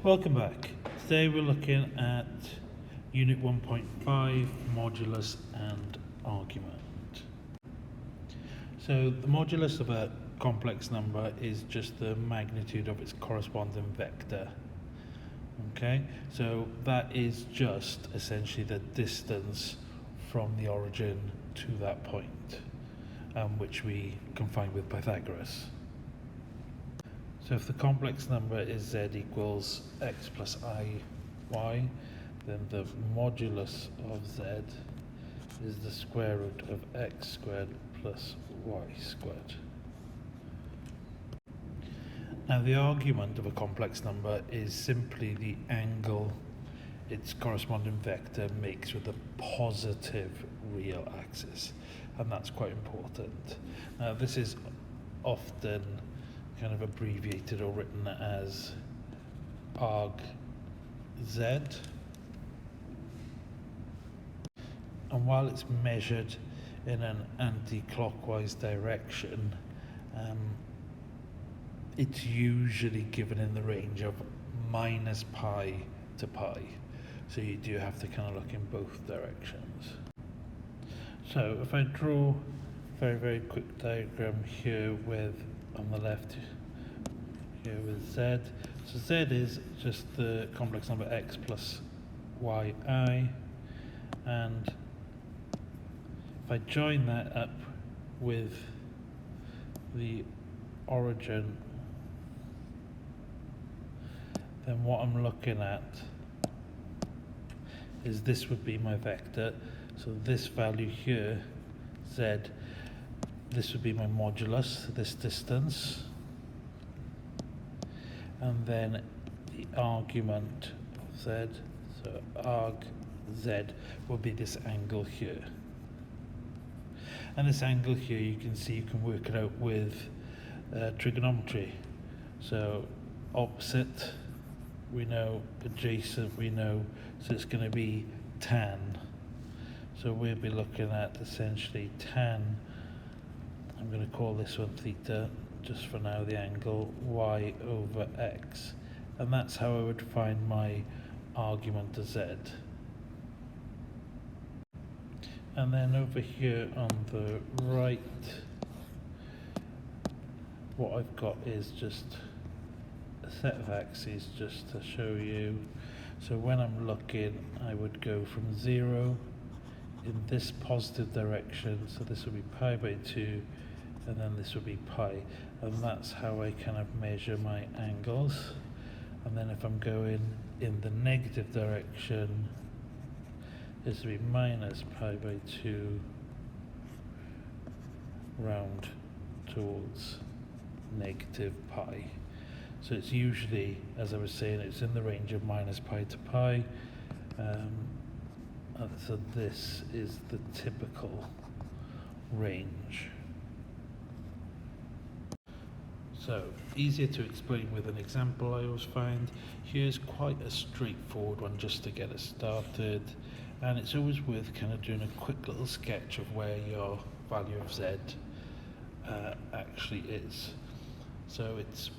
Welcome back. Today we're looking at Unit 1.5, Modulus and Argument. So the modulus of a complex number is just the magnitude of its corresponding vector. Okay, so that is just essentially the distance from the origin to that point, which we can find with Pythagoras. So if the complex number is z equals x plus I y, then the modulus of z is the square root of x squared plus y squared. Now the argument of a complex number is simply the angle its corresponding vector makes with the positive real axis, and that's quite important. Now this is often kind of abbreviated or written as arg z, and while it's measured in an anti-clockwise direction, it's usually given in the range of minus pi to pi, so you do have to kind of look in both directions. So if I draw a very quick diagram here with, on the left here with z, so z is just the complex number x plus yi, and if I join that up with the origin, then what I'm looking at is this would be my vector. So this value here, z, this would be my modulus, this distance, and then the argument of z, so arg z, will be this angle here. And this angle here, you can see you can work it out with trigonometry. So opposite we know, adjacent we know, so it's going to be tan. So we'll be looking at essentially tan, I'm going to call this one theta, just for now, the angle y over x. And that's how I would find my argument of z. And then over here on the right, what I've got is just a set of axes just to show you. So when I'm looking, I would go from 0 in this positive direction, so this would be pi by 2, and then this would be pi, and that's how I kind of measure my angles. And then if I'm going in the negative direction, this would be minus pi by 2 round towards negative pi. So it's usually, as I was saying, it's in the range of minus pi to pi. So this is the typical range. So easier to explain with an example, I always find. Here's quite a straightforward one just to get us started, and it's always worth kind of doing a quick little sketch of where your value of z actually is. So it's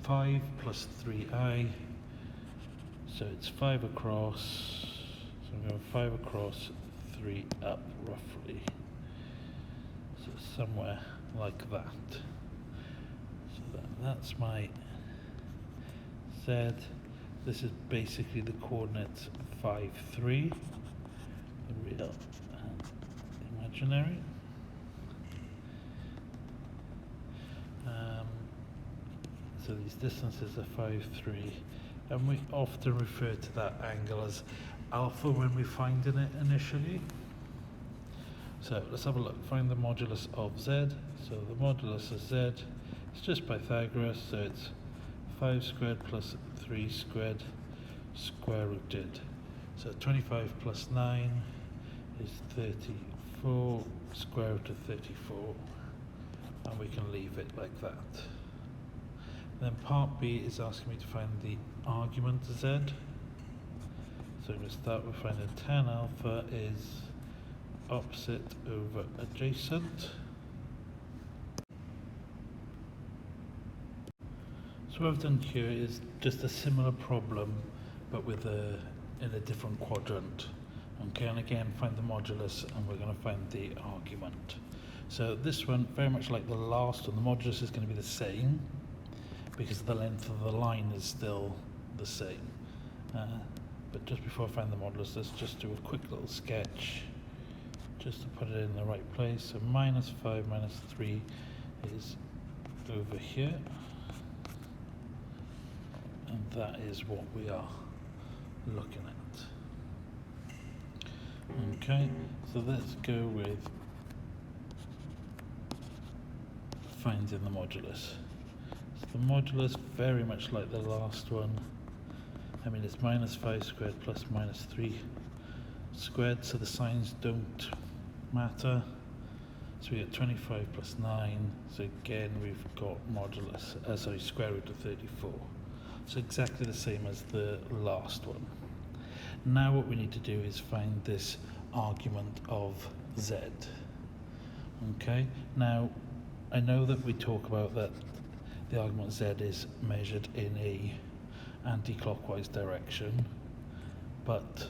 5 plus 3i, so it's 5 across, so I'm going 5 across, 3 up roughly, so somewhere like that. So that's my z. This is basically the coordinates 5, 3, the real and imaginary. So these distances are 5, 3, and we often refer to that angle as alpha when we're finding it initially. So let's have a look. Find the modulus of z. So the modulus of z is just Pythagoras, so it's 5 squared plus 3 squared square rooted. So 25 plus 9 is 34, square root of 34, and we can leave it like that. Then part B is asking me to find the argument of z. So I'm going to start with finding tan alpha is opposite over adjacent. So what I've done here is just a similar problem, but with in a different quadrant. Okay, and again, find the modulus, and we're going to find the argument. So this one, very much like the last one, the modulus is going to be the same, because the length of the line is still the same. But just before I find the modulus, let's just do a quick little sketch, just to put it in the right place. So minus 5 minus 3 is over here. And that is what we are looking at. Okay, so let's go with finding the modulus. So the modulus, very much like the last one, I mean it's minus 5 squared plus minus 3 squared, so the signs don't matter. So we get 25 plus 9, so again we've got modulus, square root of 34. So exactly the same as the last one. Now what we need to do is find this argument of z. Okay, now I know that we talk about that the argument z is measured in a anti-clockwise direction, but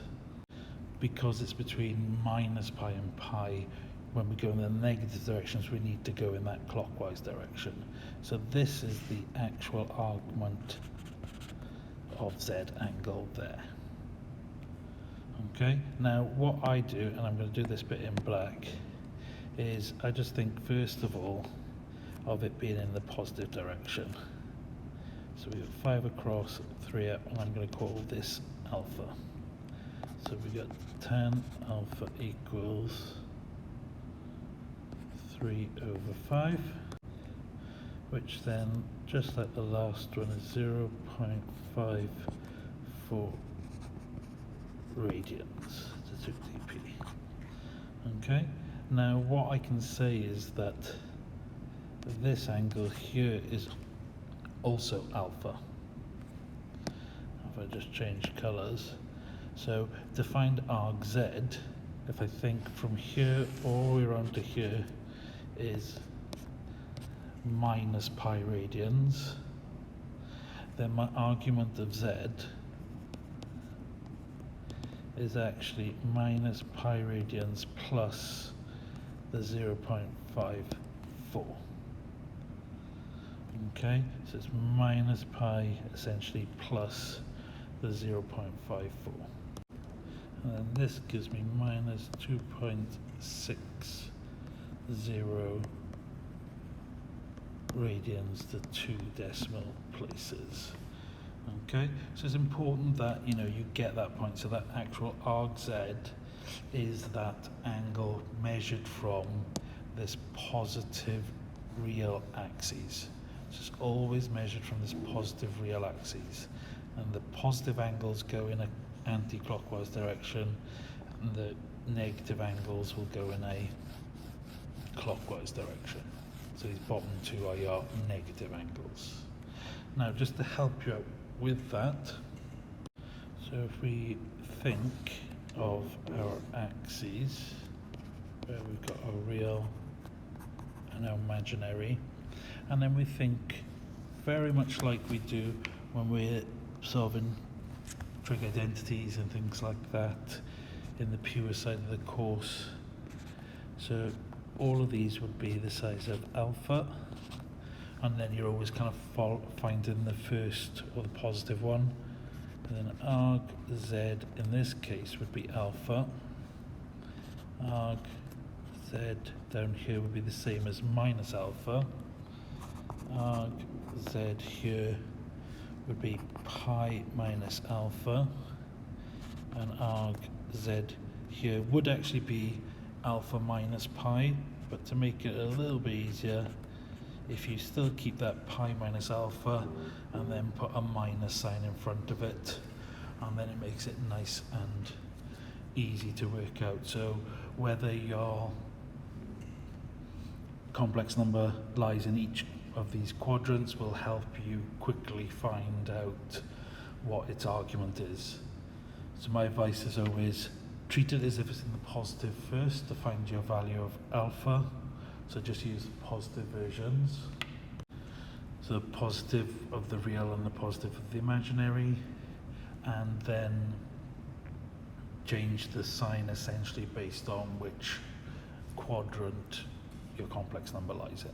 because it's between minus pi and pi, when we go in the negative directions we need to go in that clockwise direction. So this is the actual argument of z angle there. Okay, now what I do, and I'm going to do this bit in black, is I just think first of all of it being in the positive direction. So we've got 5 across, 3 up, and I'm going to call this alpha. So we got 10 alpha equals 3 over 5, which then, just like the last one, is 0.54 radians to 2 dp. Okay, now what I can say is that this angle here is also alpha. If I just change colours, so to find arc z, if I think from here all the way around to here is minus pi radians, then my argument of z is actually minus pi radians plus the 0.54. Okay, so it's minus pi essentially plus the 0.54. And then this gives me minus 2.60 radians to 2 decimal places. Okay, so it's important that you get that point. So that actual arc z is that angle measured from this positive real axis. So it's always measured from this positive real axis, and the positive angles go in an anti-clockwise direction, and the negative angles will go in a clockwise direction. So these bottom two are your negative angles. Now, just to help you out with that, so if we think of our axes, where we've got our real and our imaginary, and then we think very much like we do when we're solving trig identities and things like that in the pure side of the course. So all of these would be the size of alpha, and then you're always kind of finding the first or the positive one, and then arc z in this case would be alpha. Arc z down here would be the same as minus alpha. Arc z here would be pi minus alpha, and arc z here would actually be alpha minus pi, but to make it a little bit easier, if you still keep that pi minus alpha and then put a minus sign in front of it, and then it makes it nice and easy to work out. So whether your complex number lies in each of these quadrants will help you quickly find out what its argument is. So my advice is always treat it as if it's in the positive first to find your value of alpha. So just use the positive versions. the positive of the real and the positive of the imaginary, and then change the sign essentially based on which quadrant your complex number lies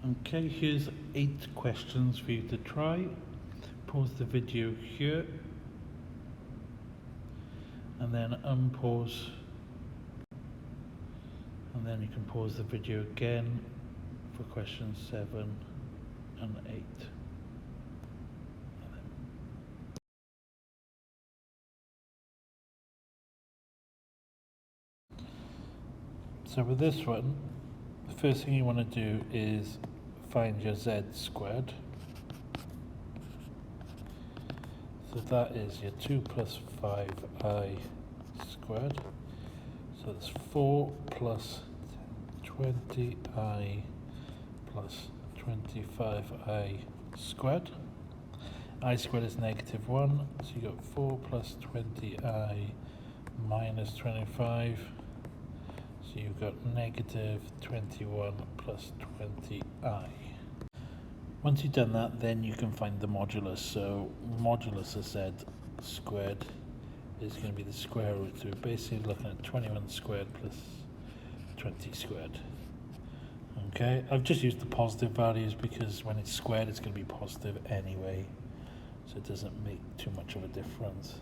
in. Okay, here's 8 questions for you to try. Pause the video here and then unpause, and then you can pause the video again for questions 7 and 8. So with this one, the first thing you want to do is find your z squared. So that is your 2 plus 5i squared. So that's 4 plus 20i plus 25i squared. I squared is -1, so you got 4 plus 20i minus 25. So you've got -21 plus 20i. Once you've done that, then you can find the modulus. So modulus of z squared is going to be the square root. So we're basically looking at 21 squared plus 20 squared. Okay, I've just used the positive values because when it's squared it's going to be positive anyway, so it doesn't make too much of a difference.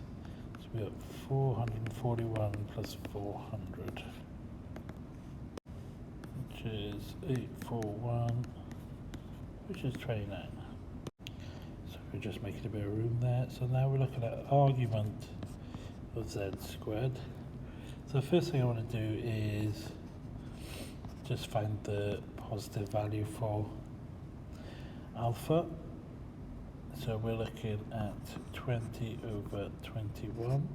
So we got 441 plus 400, which is 841, which is 29. So we're just making a bit of room there. So now we're looking at argument of z squared. So the first thing I want to do is just find the positive value for alpha. So we're looking at 20 over 21.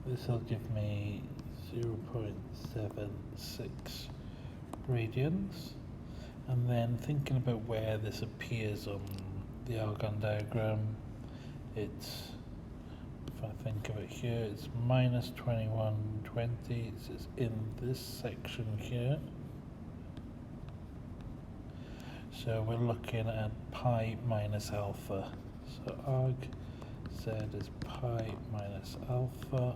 This will give me 0.76 radians. And then thinking about where this appears on the Argon diagram, it's, if I think of it here, it's minus 2120, so it's in this section here. So we're looking at pi minus alpha. So arg z is pi minus alpha,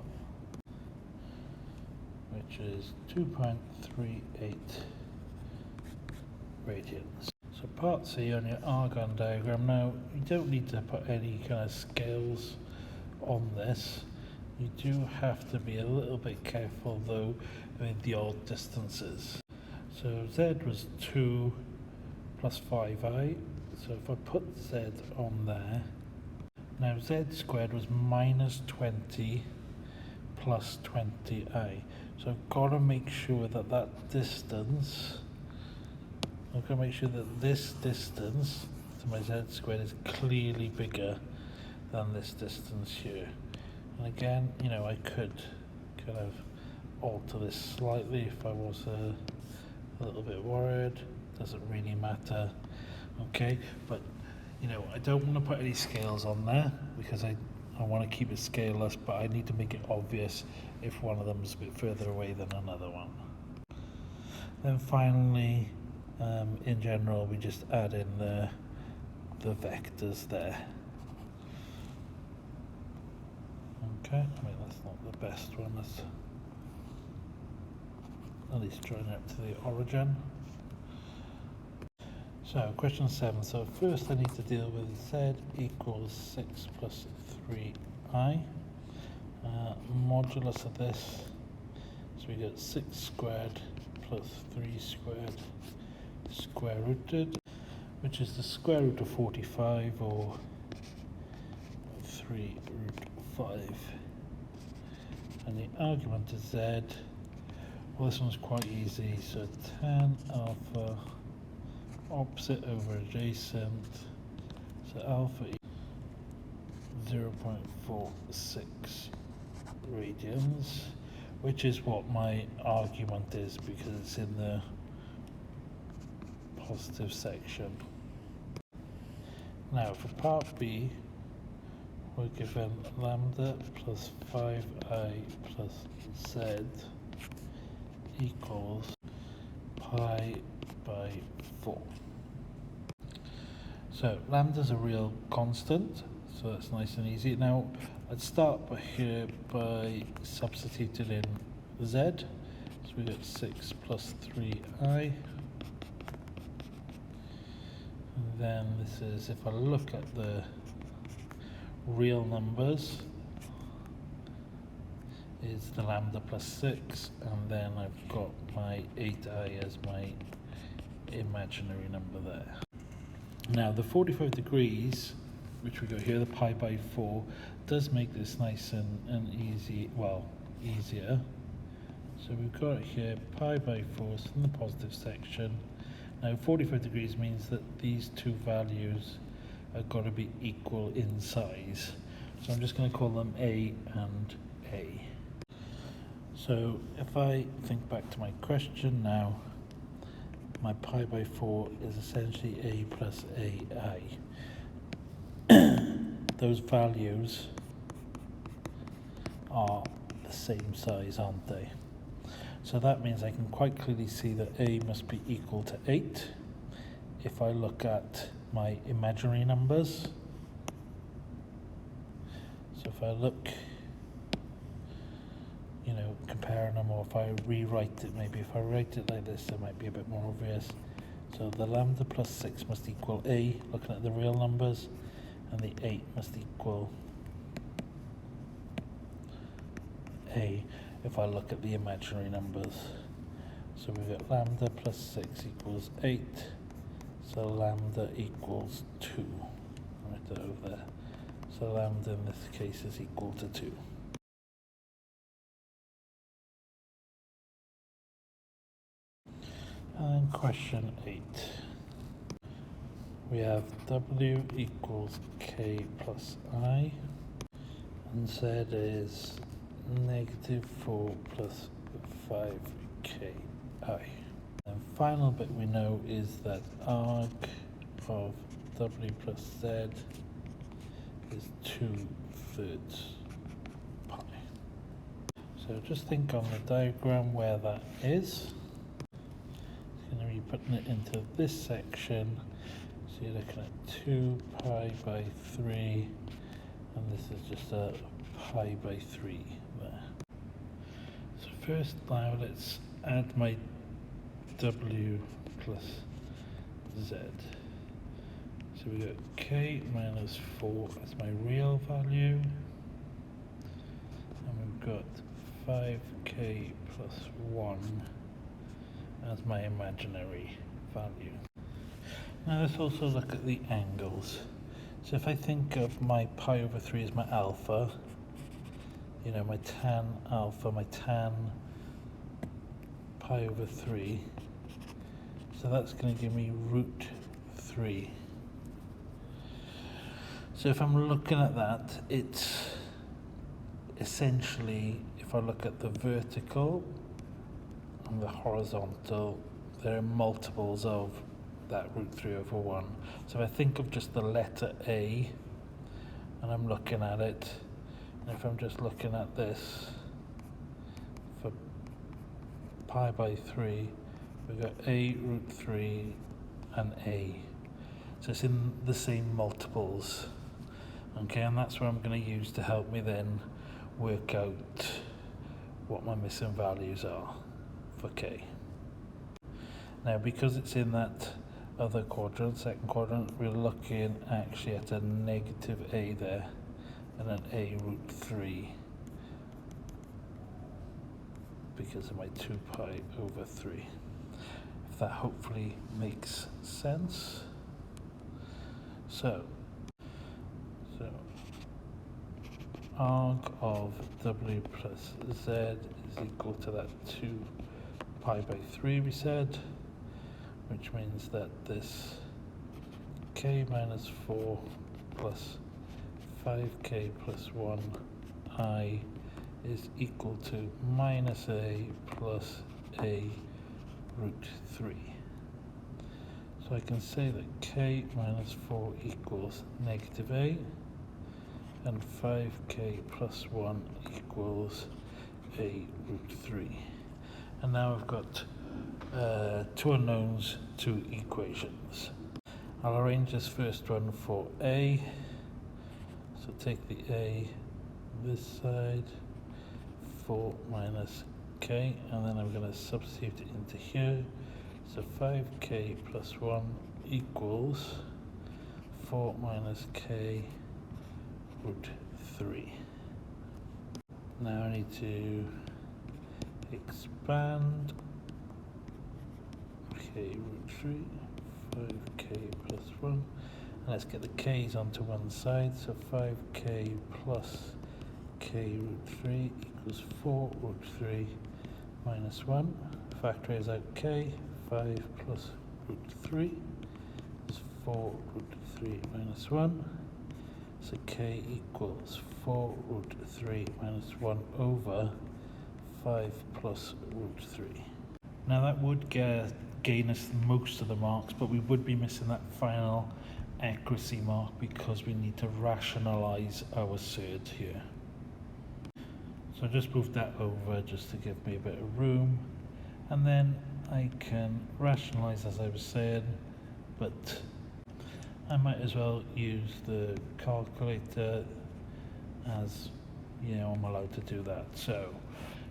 which is 2.38 radians. So part C on your Argon diagram. Now you don't need to put any kind of scales on this. You do have to be a little bit careful though with the odd distances. So z was 2 plus 5i, so if I put z on there, now z squared was minus 20 plus 20i, so I've got to make sure that that distance, I've got to make sure that this distance to my z squared is clearly bigger than this distance here. And again, you know, I could kind of alter this slightly if I was a little bit worried. Doesn't really matter. Okay, but you know, I don't want to put any scales on there because I want to keep it scaleless, but I need to make it obvious if one of them is a bit further away than another one. Then finally, in general, we just add in the vectors there. Okay, I mean that's not the best one. Let's at least join it to the origin. So question 7. So first I need to deal with z equals 6 plus 3i. Modulus of this, so we get 6 squared plus 3 squared square rooted, which is the square root of 45, or 3 root 5. And the argument is z. Well, this one's quite easy, so tan alpha opposite over adjacent, so alpha 0.46 radians, which is what my argument is because it's in the positive section. Now for part B, we're given lambda plus 5i plus z equals pi by 4. So lambda's a real constant, so that's nice and easy. Now I'd start here by substituting in z. So we got 6 plus 3i. And then this is, if I look at the real numbers, is the lambda plus 6, and then I've got my 8i as my imaginary number there. Now the 45 degrees, which we got here, the pi by 4, does make this nice and easy, well, easier. So we've got here pi by 4 is in the positive section. Now 45 degrees means that these two values are got to be equal in size. So I'm just going to call them A and A. So if I think back to my question now, my pi by 4 is essentially A plus AI. Those values are the same size, aren't they? So that means I can quite clearly see that A must be equal to 8. If I look at my imaginary numbers, so if I look, you know, comparing them, or if I rewrite it, maybe if I write it like this, it might be a bit more obvious. So the lambda plus 6 must equal A, looking at the real numbers, and the 8 must equal A if I look at the imaginary numbers. So we've got lambda plus 6 equals 8, so lambda equals 2. Write that over there. So lambda in this case is equal to 2. And question 8. We have W equals K plus I, and Z is negative 4 plus 5ki. And final bit we know is that arg of W plus Z is 2/3 pi. So just think on the diagram where that is. It's going to be putting it into this section. So you're looking at 2 pi by 3, and this is just a pi by 3 there. So first now let's add my W plus Z. So we got K minus 4 as my real value, and we've got 5k plus 1 as my imaginary value. Now let's also look at the angles. So if I think of my pi over 3 as my alpha, you know, my tan alpha, my tan pi over 3, so that's going to give me root 3. So if I'm looking at that, it's essentially, if I look at the vertical and the horizontal, there are multiples of that root 3 over 1. So if I think of just the letter A, and I'm looking at it, and if I'm just looking at this, for pi by 3, we've got A root 3 and A. So it's in the same multiples. Okay, and that's what I'm going to use to help me then work out what my missing values are for K. Now, because it's in that other quadrant, second quadrant, we're looking actually at a negative A there and an A root 3 because of my 2 pi over 3. If that hopefully makes sense. So arg of W plus Z is equal to that 2 pi by 3 we said, which means that this k minus 4 plus 5k plus 1i is equal to minus a plus a root 3. So I can say that k minus 4 equals negative a, and 5k plus 1 equals a root 3. And now I've got two unknowns, two equations. I'll arrange this first one for A. So take the A this side, 4 minus k, and then I'm going to substitute it into here. So 5k plus 1 equals 4 minus k root 3. Now I need to expand k root 3, 5k plus 1, and let's get the k's onto one side. So 5k plus k root 3 equals 4 root 3 minus 1. Factorize out k. 5 plus root 3 is 4 root 3 minus 1. So k equals 4 root 3 minus 1 over 5 plus root 3. Now that would gain us most of the marks, but we would be missing that final accuracy mark because we need to rationalize our surd here. So I just moved that over just to give me a bit of room, and then I can rationalize as I was saying, but I might as well use the calculator, as you know I'm allowed to do that. So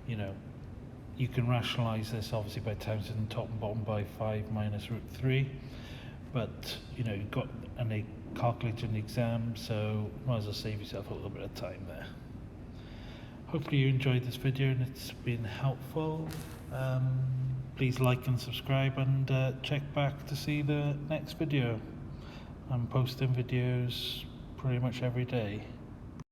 you know, you can rationalize this obviously by timesing top and bottom by 5 minus root 3, but you know, you've got a calculator in the exam, so might as well save yourself a little bit of time there. Hopefully you enjoyed this video and it's been helpful. Please like and subscribe, and check back to see the next video. I'm posting videos pretty much every day.